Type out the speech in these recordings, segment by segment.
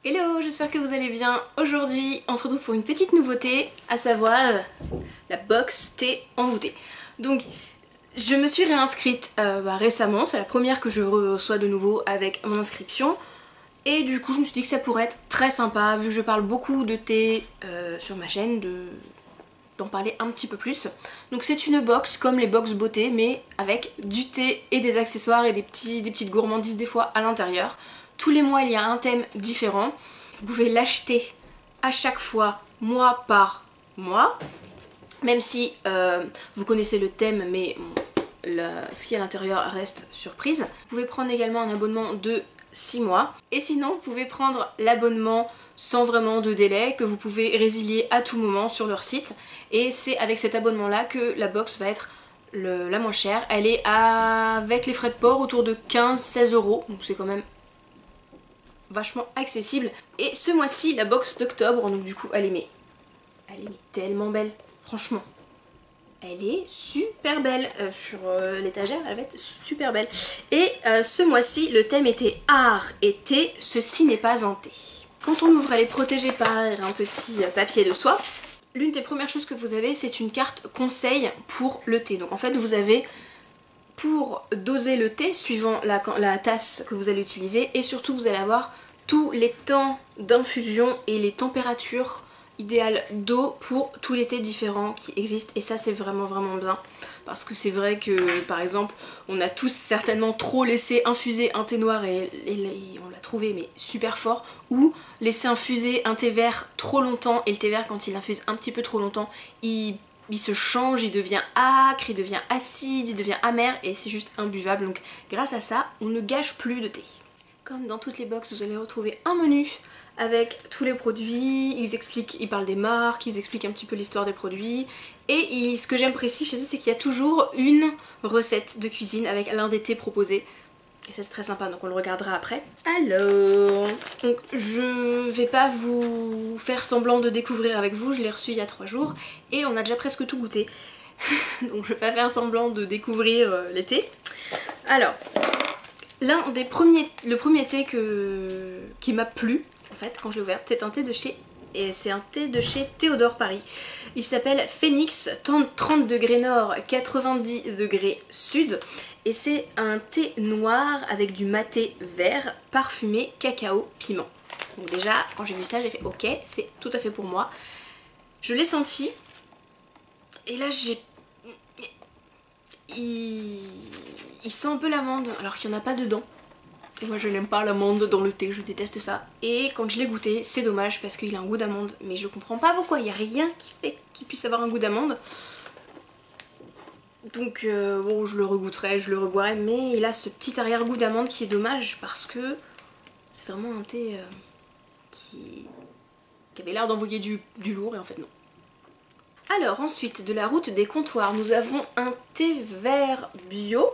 Hello, j'espère que vous allez bien. Aujourd'hui, on se retrouve pour une petite nouveauté, à savoir la box thé envoûtée. Donc, je me suis réinscrite récemment, c'est la première que je reçois de nouveau avec mon inscription. Et du coup, je me suis dit que ça pourrait être très sympa, vu que je parle beaucoup de thé sur ma chaîne, d'en parler un petit peu plus. Donc c'est une box comme les box beauté, mais avec du thé et des accessoires et des petites gourmandises des fois à l'intérieur. Tous les mois il y a un thème différent. Vous pouvez l'acheter à chaque fois, mois par mois. Même si vous connaissez le thème, mais ce qui est à l'intérieur reste surprise. Vous pouvez prendre également un abonnement de 6 mois. Et sinon, vous pouvez prendre l'abonnement sans vraiment de délai, que vous pouvez résilier à tout moment sur leur site. Et c'est avec cet abonnement là que la box va être la moins chère. Elle est avec les frais de port autour de 15-16 euros, donc c'est quand même vachement accessible. Et ce mois-ci, la box d'octobre, donc du coup elle est tellement belle, franchement. Elle est super belle, sur l'étagère elle va être super belle. Et ce mois-ci le thème était art et thé, ceci n'est pas un thé. Quand on ouvre, elle est protégée par un petit papier de soie. L'une des premières choses que vous avez, c'est une carte conseil pour le thé. Donc en fait vous avez, pour doser le thé suivant la tasse que vous allez utiliser, et surtout vous allez avoir tous les temps d'infusion et les températures idéal d'eau pour tous les thés différents qui existent, et ça c'est vraiment bien, parce que c'est vrai que par exemple on a tous certainement trop laissé infuser un thé noir et on l'a trouvé mais super fort, ou laisser infuser un thé vert trop longtemps, et le thé vert quand il infuse un petit peu trop longtemps il se change, il devient âcre, il devient acide, il devient amer et c'est juste imbuvable. Donc grâce à ça on ne gâche plus de thé. Comme dans toutes les box, vous allez retrouver un menu avec tous les produits, ils parlent des marques, ils expliquent un petit peu l'histoire des produits. Et ce que j'apprécie chez eux, c'est qu'il y a toujours une recette de cuisine avec l'un des thés proposés. Et ça c'est très sympa, donc on le regardera après. Alors, donc je vais pas vous faire semblant de découvrir avec vous, je l'ai reçu il y a 3 jours et on a déjà presque tout goûté. Donc je vais pas faire semblant de découvrir les thés. Alors, le premier thé qui m'a plu en fait quand je l'ai ouvert, c'est un thé de chez Théodore Paris. Il s'appelle Phoenix 30 degrés nord, 90 degrés sud, et c'est un thé noir avec du maté vert parfumé cacao piment. Donc déjà quand j'ai vu ça j'ai fait ok, c'est tout à fait pour moi. Je l'ai senti et là il sent un peu l'amande alors qu'il n'y en a pas dedans. Et moi je n'aime pas l'amande dans le thé, je déteste ça. Et quand je l'ai goûté, c'est dommage parce qu'il a un goût d'amande. Mais je comprends pas pourquoi, il n'y a rien qui fait qu'il puisse avoir un goût d'amande. Donc bon, je le regoûterai, je le reboirai, mais il a ce petit arrière-goût d'amande qui est dommage parce que c'est vraiment un thé qui avait l'air d'envoyer du lourd et en fait non. Alors ensuite, de la route des comptoirs, nous avons un thé vert bio.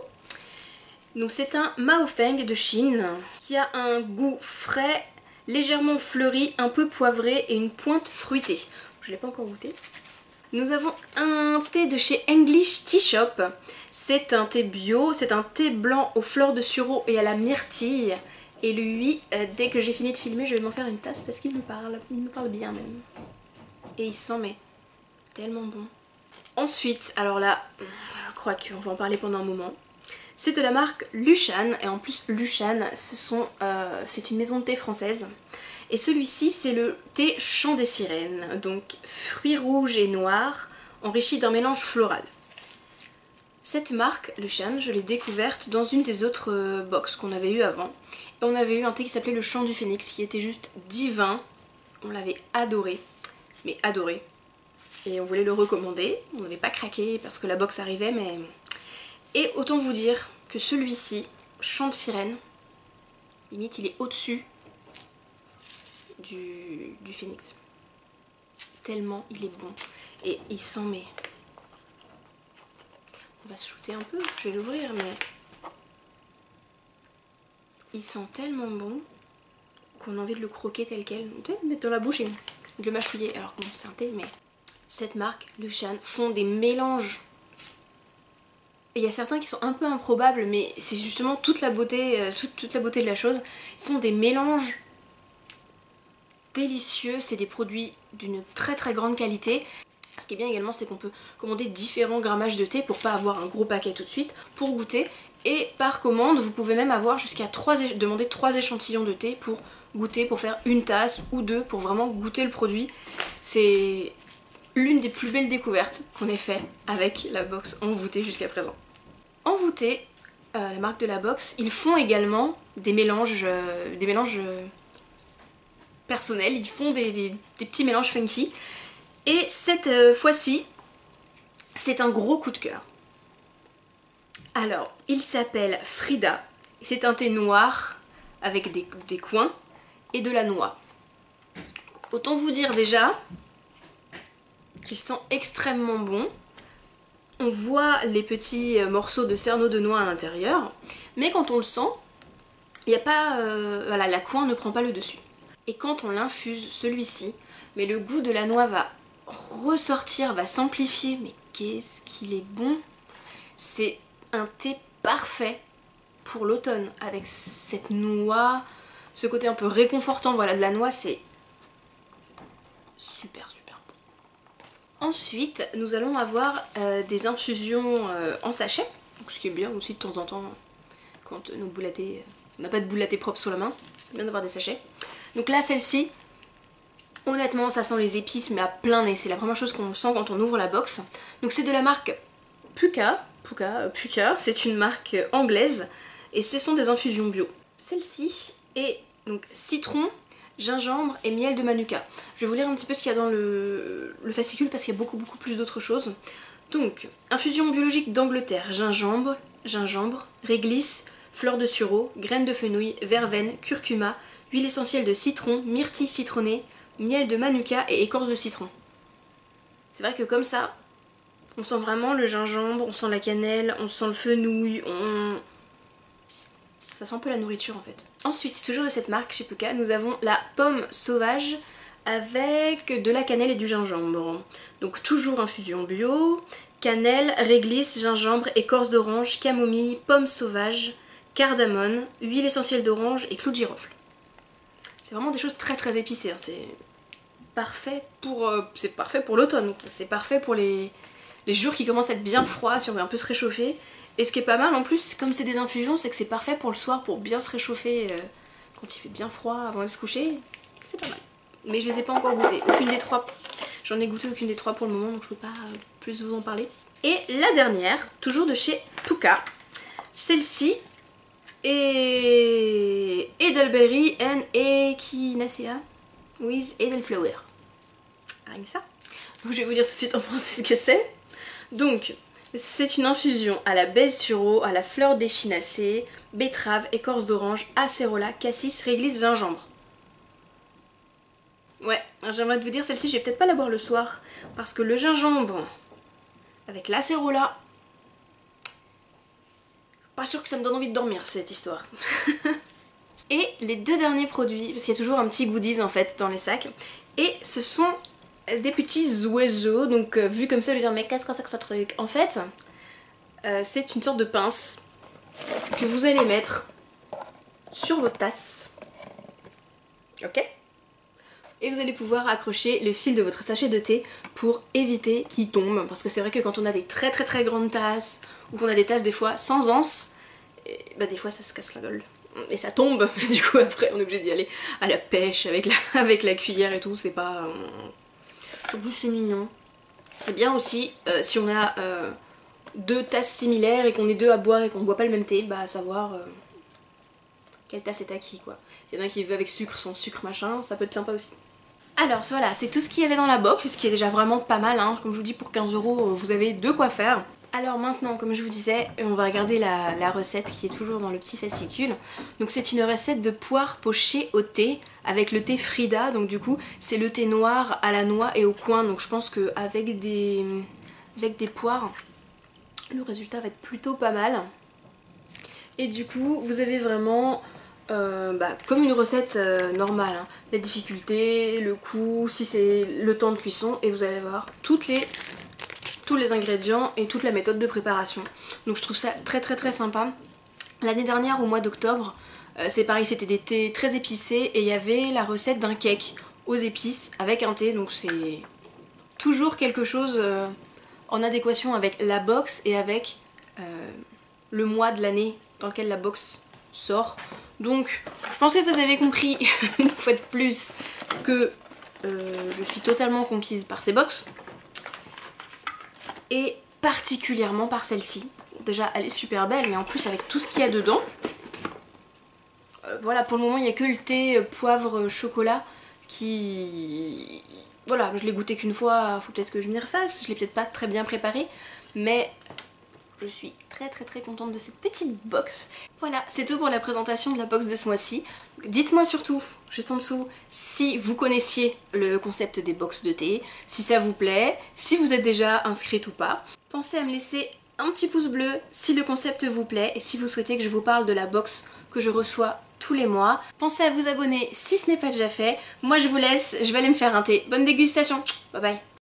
Donc c'est un Maofeng de Chine qui a un goût frais, légèrement fleuri, un peu poivré et une pointe fruitée. Je ne l'ai pas encore goûté. Nous avons un thé de chez English Tea Shop. C'est un thé bio, c'est un thé blanc aux fleurs de sureau et à la myrtille. Et lui, dès que j'ai fini de filmer, je vais m'en faire une tasse parce qu'il me parle bien même. Et il sent mais tellement bon. Ensuite, alors là, je crois qu'on va en parler pendant un moment. C'est de la marque Luchan, et en plus Luchan c'est une maison de thé française. Et celui-ci c'est le thé chant des sirènes, donc fruits rouges et noirs enrichis d'un mélange floral. Cette marque Luchan, je l'ai découverte dans une des autres box qu'on avait eu avant. Et on avait eu un thé qui s'appelait le chant du phénix qui était juste divin. On l'avait adoré, mais adoré. Et on voulait le recommander, on n'avait pas craqué parce que la box arrivait mais... Et autant vous dire que celui-ci, chant de sirène, limite il est au-dessus du phénix. Tellement il est bon. Et il sent mais... On va se shooter un peu, je vais l'ouvrir mais... Il sent tellement bon qu'on a envie de le croquer tel quel. Peut-être le mettre dans la bouche et de le mâchouiller. Alors bon c'est un thé mais... Cette marque, Luchan, font des mélanges. Et il y a certains qui sont un peu improbables, mais c'est justement toute la beauté de la chose. Ils font des mélanges délicieux, c'est des produits d'une très très grande qualité. Ce qui est bien également, c'est qu'on peut commander différents grammages de thé pour pas avoir un gros paquet tout de suite, pour goûter. Et par commande, vous pouvez même avoir jusqu'à demander 3 échantillons de thé pour goûter, pour faire une tasse ou deux, pour vraiment goûter le produit. C'est l'une des plus belles découvertes qu'on ait fait avec la box Envoûté jusqu'à présent. Envoûté, la marque de la box, ils font également des mélanges personnels, ils font des petits mélanges funky. Et cette fois-ci, c'est un gros coup de cœur. Alors, il s'appelle Frida, c'est un thé noir avec des coins et de la noix. Autant vous dire déjà qu'il sent extrêmement bon. On voit les petits morceaux de cerneau de noix à l'intérieur, mais quand on le sent, il n'y a pas, voilà, la coin ne prend pas le dessus. Et quand on l'infuse, celui-ci, mais le goût de la noix va ressortir, va s'amplifier, mais qu'est-ce qu'il est bon! C'est un thé parfait pour l'automne, avec cette noix, ce côté un peu réconfortant, voilà, de la noix, c'est super super bon. Ensuite, nous allons avoir des infusions en sachet, donc ce qui est bien aussi de temps en temps, quand nos boules à thé, on n'a pas de boules à thé propres sur la main, c'est bien d'avoir des sachets. Donc là, celle-ci, honnêtement, ça sent les épices, mais à plein nez. C'est la première chose qu'on sent quand on ouvre la box. Donc c'est de la marque Pukka, c'est une marque anglaise, et ce sont des infusions bio. Celle-ci est donc citron, gingembre et miel de manuka. Je vais vous lire un petit peu ce qu'il y a dans le fascicule parce qu'il y a beaucoup plus d'autres choses. Donc, infusion biologique d'Angleterre, gingembre, réglisse, fleur de sureau, graines de fenouil, verveine, curcuma, huile essentielle de citron, myrtille citronnée, miel de manuka et écorce de citron. C'est vrai que comme ça, on sent vraiment le gingembre, on sent la cannelle, on sent le fenouil, ça sent un peu la nourriture en fait. Ensuite, toujours de cette marque chez Pukka, nous avons la pomme sauvage avec de la cannelle et du gingembre. Donc toujours infusion bio, cannelle, réglisse, gingembre, écorce d'orange, camomille, pomme sauvage, cardamone, huile essentielle d'orange et clou de girofle. C'est vraiment des choses très très épicées, hein. C'est parfait pour l'automne, c'est parfait pour les jours qui commencent à être bien froids, si on veut un peu se réchauffer. Et ce qui est pas mal en plus, comme c'est des infusions, c'est que c'est parfait pour le soir, pour bien se réchauffer quand il fait bien froid avant d'aller se coucher. C'est pas mal. Mais je les ai pas encore goûtées, aucune des trois. J'en ai goûté aucune des trois pour le moment, donc je peux pas plus vous en parler. Et la dernière, toujours de chez Pukka, celle-ci est Edelberry and Echinacea with Edelflower. Rien que ça. Donc je vais vous dire tout de suite en français ce que c'est. Donc, c'est une infusion à la baise sureau, à la fleur d'échinacée, betterave, écorce d'orange, acérola, cassis, réglisse, gingembre. Ouais, j'aimerais vous dire, celle-ci, je vais peut-être pas la boire le soir, parce que le gingembre avec l'acérola, pas sûr que ça me donne envie de dormir cette histoire. Et les deux derniers produits, parce qu'il y a toujours un petit goodies en fait dans les sacs, et ce sont des petits oiseaux, donc vu comme ça, je vais dire mais qu'est-ce que c'est que ce truc? En fait, c'est une sorte de pince que vous allez mettre sur votre tasse, ok? Et vous allez pouvoir accrocher le fil de votre sachet de thé pour éviter qu'il tombe, parce que c'est vrai que quand on a des très grandes tasses, ou qu'on a des tasses des fois sans anse, bah des fois ça se casse la gueule. Et ça tombe, du coup après on est obligé d'y aller à la pêche avec la cuillère et tout, c'est pas... c'est mignon. C'est bien aussi si on a deux tasses similaires et qu'on est deux à boire et qu'on boit pas le même thé, bah savoir quelle tasse est à qui quoi. S'il y en a un qui veut avec sucre, sans sucre machin, ça peut être sympa aussi. Alors voilà, c'est tout ce qu'il y avait dans la box, ce qui est déjà vraiment pas mal, hein. Comme je vous dis, pour 15 € vous avez de quoi faire. Alors maintenant, comme je vous disais, on va regarder la recette qui est toujours dans le petit fascicule. Donc c'est une recette de poire pochée au thé avec le thé Frida. Donc du coup c'est le thé noir à la noix et au coin. Donc je pense qu'avec des poires, le résultat va être plutôt pas mal. Et du coup vous avez vraiment comme une recette normale, hein. La difficulté, le coût, si c'est le temps de cuisson, et vous allez voir tous les ingrédients et toute la méthode de préparation. Donc je trouve ça très sympa. L'année dernière au mois d'octobre, c'est pareil, c'était des thés très épicés et il y avait la recette d'un cake aux épices avec un thé, donc c'est toujours quelque chose en adéquation avec la box et avec le mois de l'année dans lequel la box sort. Donc je pense que vous avez compris une fois de plus que je suis totalement conquise par ces box et particulièrement par celle-ci. Déjà elle est super belle, mais en plus avec tout ce qu'il y a dedans, voilà, pour le moment il n'y a que le thé poivre chocolat qui... Voilà, je l'ai goûté qu'une fois, faut peut-être que je m'y refasse, je l'ai peut-être pas très bien préparé, mais je suis très contente de cette petite box. Voilà, c'est tout pour la présentation de la box de ce mois-ci. Dites-moi surtout, juste en dessous, si vous connaissiez le concept des box de thé, si ça vous plaît, si vous êtes déjà inscrite ou pas. Pensez à me laisser un petit pouce bleu si le concept vous plaît et si vous souhaitez que je vous parle de la box que je reçois tous les mois. Pensez à vous abonner si ce n'est pas déjà fait. Moi je vous laisse, je vais aller me faire un thé. Bonne dégustation, bye bye.